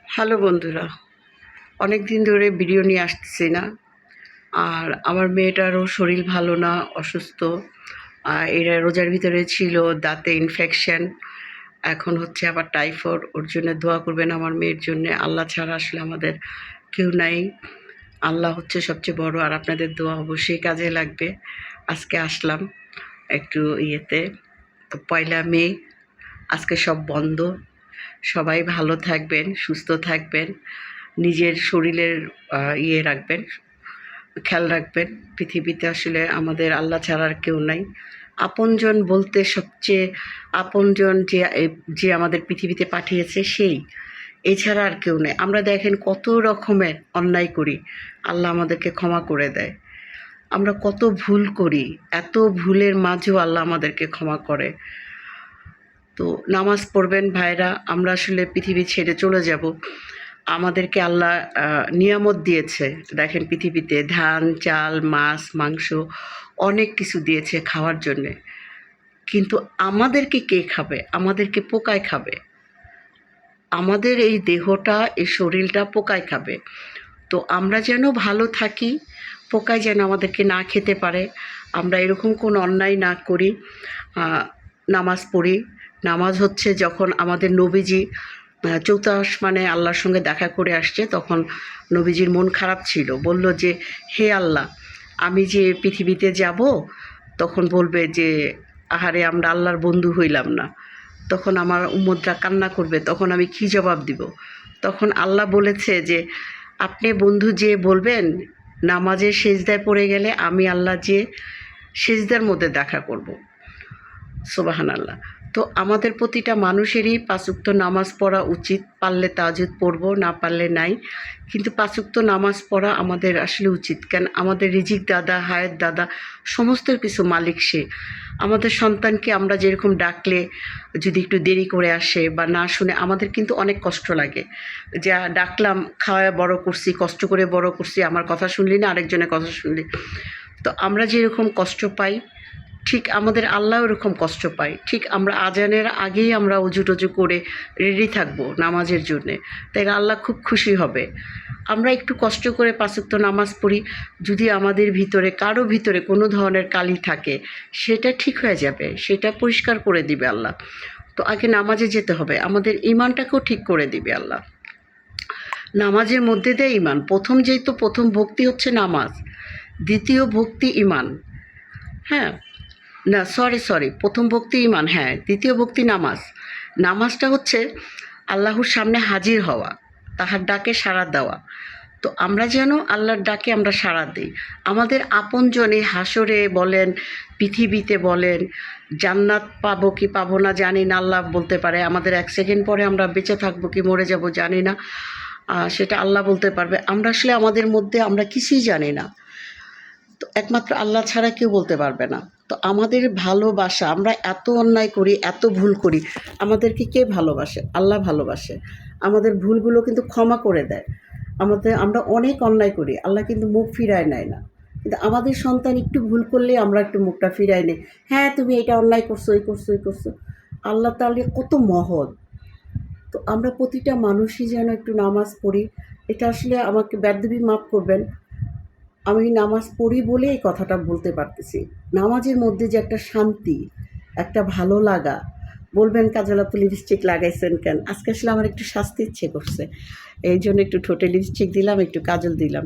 Hello বন্ধুরা, অনেক দিন ধরে ভিডিও নিয়ে আসতেছি না। আর আমার মেয়েটারও শরীর ভালো না, অসুস্থ। এরা রোজার ভিতরে ছিল, দাঁতে ইনফেকশন, এখন হচ্ছে আবার টাইফয়েড। ওর জন্য দোয়া করবেন আমার মেয়ের জন্য। আল্লাহ ছাড়া আসলে আমাদের কেউ নাই। আল্লাহ হচ্ছে সবচেয়ে বড়, আর আপনাদের দোয়া অবশ্যই কাজে লাগবে। আজকে আসলাম একটু ইয়েতে, তো 1লা মে, আজকে সব বন্ধ। সবাই ভালো থাকবেন, সুস্থ থাকবেন, নিজের শরীরের ইয়ে রাখবেন, খেয়াল রাখবেন। পৃথিবীতে আসলে আমাদের আল্লাহ ছাড়া আর কেউ নাই। আপনজন বলতে সবচেয়ে আপনজন যে আমাদের পৃথিবীতে পাঠিয়েছে সেই, এছাড়া আর কেউ নেই। আমরা দেখেন কত রকমের অন্যায় করি, আল্লাহ আমাদেরকে ক্ষমা করে দেয়। আমরা কত ভুল করি, এত ভুলের মাঝেও আল্লাহ আমাদেরকে ক্ষমা করে। তো নামাজ পড়বেন ভাইরা। আমরা আসলে পৃথিবী ছেড়ে চলে যাব, আমাদেরকে আল্লাহ নিয়ামত দিয়েছে। দেখেন পৃথিবীতে ধান, চাল, মাছ, মাংস অনেক কিছু দিয়েছে খাওয়ার জন্যে, কিন্তু আমাদেরকে কে খাবে? আমাদেরকে পোকায় খাবে। আমাদের এই দেহটা, এই শরীরটা পোকায় খাবে। তো আমরা যেন ভালো থাকি, পোকায় যেন আমাদেরকে না খেতে পারে, আমরা এরকম কোনো অন্যায় না করি। নামাজ পড়ি। নামাজ হচ্ছে যখন আমাদের নবীজি চৌথা আসমানে আল্লাহর সঙ্গে দেখা করে আসছে, তখন নবীজির মন খারাপ ছিল। বলল যে, হে আল্লাহ, আমি যে পৃথিবীতে যাব, তখন বলবে যে আহারে আমরা আল্লাহর বন্ধু হইলাম না। তখন আমার উম্মতরা কান্না করবে, তখন আমি কী জবাব দিব? তখন আল্লাহ বলেছে যে আপনি বন্ধু যে বলবেন, নামাজের সেজদায় পড়ে গেলে আমি আল্লাহ যে সেজদার মধ্যে দেখা করব। সুবহানাল্লাহ। তো আমাদের প্রতিটা মানুষেরই ৫ ওয়াক্ত নামাজ পড়া উচিত। পারলে তাহাজ্জুদ পড়ব, না পারলে নাই। কিন্তু ৫ ওয়াক্ত নামাজ পড়া আমাদের আসলে উচিত। কেন, আমাদের রিজিক দাতা, হায়াত দাতা, সমস্ত কিছু মালিক সে। আমাদের সন্তানকে আমরা যেরকম ডাকলে যদি একটু দেরি করে আসে বা না শুনে, আমাদের কিন্তু অনেক কষ্ট লাগে। যা ডাকলাম, খাওয়ায় বড় করছি, কষ্ট করে বড় করছি, আমার কথা শুনলি না, আরেকজনের কথা শুনলি। তো আমরা যেরকম কষ্ট পাই, ঠিক আমাদের আল্লাহ ওরকম কষ্ট পায়। ঠিক আমরা আজানের আগেই আমরা অজু টজু করে রেডি থাকবো নামাজের জন্যে, তাই আল্লাহ খুব খুশি হবে। আমরা একটু কষ্ট করে ৫ ওয়াক্ত নামাজ পড়ি। যদি আমাদের ভিতরে কারো ভিতরে কোনো ধরনের কালি থাকে, সেটা ঠিক হয়ে যাবে, সেটা পরিষ্কার করে দিবে আল্লাহ। তো আগে নামাজে যেতে হবে, আমাদের ইমানটাকেও ঠিক করে দিবে আল্লাহ। নামাজের মধ্যে দিয়ে ইমান প্রথম, যেহেতু প্রথম ভক্তি হচ্ছে নামাজ, দ্বিতীয় ভক্তি ইমান। হ্যাঁ, না, সরি, প্রথম ভক্তি ইমান, হ্যাঁ, দ্বিতীয় ভক্তি নামাজ। নামাজটা হচ্ছে আল্লাহর সামনে হাজির হওয়া, তাহার ডাকে সাড়া দেওয়া। তো আমরা যেন আল্লাহর ডাকে আমরা সাড়া দিই। আমাদের আপনজনে হাসরে বলেন, পৃথিবীতে বলেন, জান্নাত পাবো কি পাবো না জানি না, আল্লাহ বলতে পারে। আমাদের ১ সেকেন্ড পরে আমরা বেঁচে থাকবো কি মরে যাব জানি না, সেটা আল্লাহ বলতে পারবে। আমরা আসলে আমাদের মধ্যে আমরা কিছুই জানি না, তো একমাত্র আল্লাহ ছাড়া কেউ বলতে পারবে না। তো আমাদের ভালোবাসা, আমরা এত অন্যায় করি, এত ভুল করি, আমাদেরকে কে ভালোবাসে? আল্লাহ ভালোবাসে। আমাদের ভুলগুলো কিন্তু ক্ষমা করে দেয়। আমরা অনেক অন্যায় করি, আল্লাহ কিন্তু মুখ ফিরায় নেয় না। কিন্তু আমাদের সন্তান একটু ভুল করলে আমরা একটু মুখটা ফিরাই নিই। হ্যাঁ, তুমি এটা অন্যায় করছো, এই করছো, এই করছো। আল্লাহ তাহলে কত মহৎ। তো আমরা প্রতিটা মানুষই যেন একটু নামাজ পড়ি। এটা আসলে আমাকে বেয়াদবি মাফ করবেন, আমি নামাজ পড়ি বলে এই কথাটা বলতে পারতেছি। নামাজের মধ্যে যে একটা শান্তি, একটা ভালো লাগা। বলবেন কাজল আপু লিপস্টিক লাগাইছেন কেন? আজকে আসলে আমার একটু সাজতে ইচ্ছে করছে, এই জন্য একটু ঠোঁটে লিপস্টিক দিলাম, একটু কাজল দিলাম,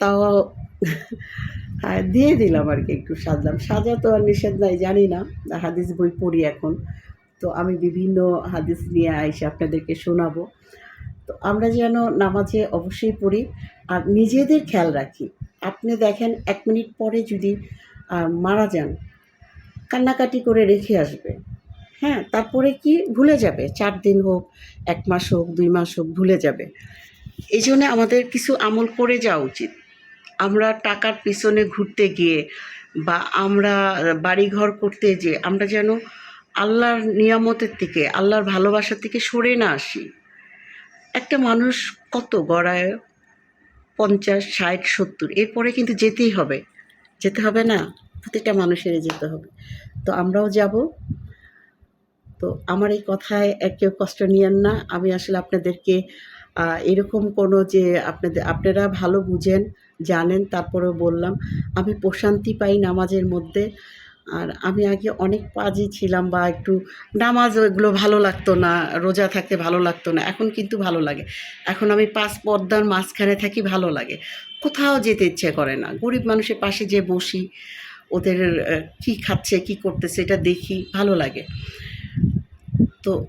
তাও হ্যাঁ দিয়ে দিলাম আর কি, একটু সাজলাম। সাজা তো আর নিষেধ নাই, জানি না, হাদিস বই পড়ি এখন। তো আমি বিভিন্ন হাদিস নিয়ে আইসা আপনাদেরকে শোনাবো। তো আমরা যেন নামাজে অবশ্যই পড়ি আর নিজেদের খেয়াল রাখি। আপনি দেখেন ১ মিনিট পরে যদি মারা যান, কান্নাকাটি করে রেখে আসবে। হ্যাঁ, তারপরে কি ভুলে যাবে, ৪ দিন হোক, ১ মাস হোক, ২ মাস হোক, ভুলে যাবে। এই জন্যে আমাদের কিছু আমল করে যাওয়া উচিত। আমরা টাকার পিছনে ঘুরতে গিয়ে বা আমরা বাড়িঘর করতে যেয়ে আমরা যেন আল্লাহর নিয়ামতের থেকে, আল্লাহর ভালোবাসার থেকে সরে না আসি। একটা মানুষ কত গড়ায় ৫০, ৬০, ৭০, এরপরে কিন্তু যেতেই হবে। যেতে হবে না? প্রতিটা মানুষেরই যেতে হবে। তো আমরাও যাব। তো আমার এই কথায় কেউ কষ্ট নিয়েন না। আমি আসলে আপনাদেরকে এরকম কোনো যে আপনারা ভালো বুঝেন, জানেন, তারপরেও বললাম। আমি প্রশান্তি পাই নামাজের মধ্যে। আর আমি আগে অনেক পাজি ছিলাম বা একটু নামাজ ওইগুলো ভালো লাগতো না, রোজা থাকতে ভালো লাগতো না। এখন কিন্তু ভালো লাগে। এখন আমি ৫ পর্দার মাঝখানে থাকি, ভালো লাগে। কোথাও যেতে ইচ্ছে করে না। গরিব মানুষের পাশে যেয়ে বসি, ওদের কী খাচ্ছে, কী করতেছে এটা দেখি, ভালো লাগে। তো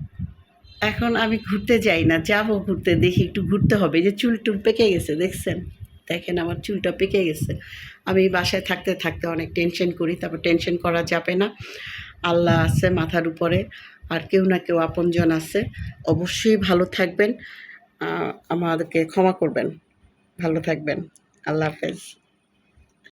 এখন আমি ঘুরতে যাই না, যাবো ঘুরতে, দেখি একটু ঘুরতে হবে। এই যে চুল-টুল পেকে গেছে দেখছেন? দেখেন আমার চুলটা পেকে গেছে। আমি বাসায় থাকতে, থাকতে অনেক টেনশন করি। তারপর টেনশন করা যাবে না। আল্লাহ আছে মাথার উপরে। আর কেউ না কেউ আপনজন আছে। অবশ্যই ভালো থাকবেন। আমাদেরকে ক্ষমা করবেন। ভালো থাকবেন। আল্লাহ হাফেজ।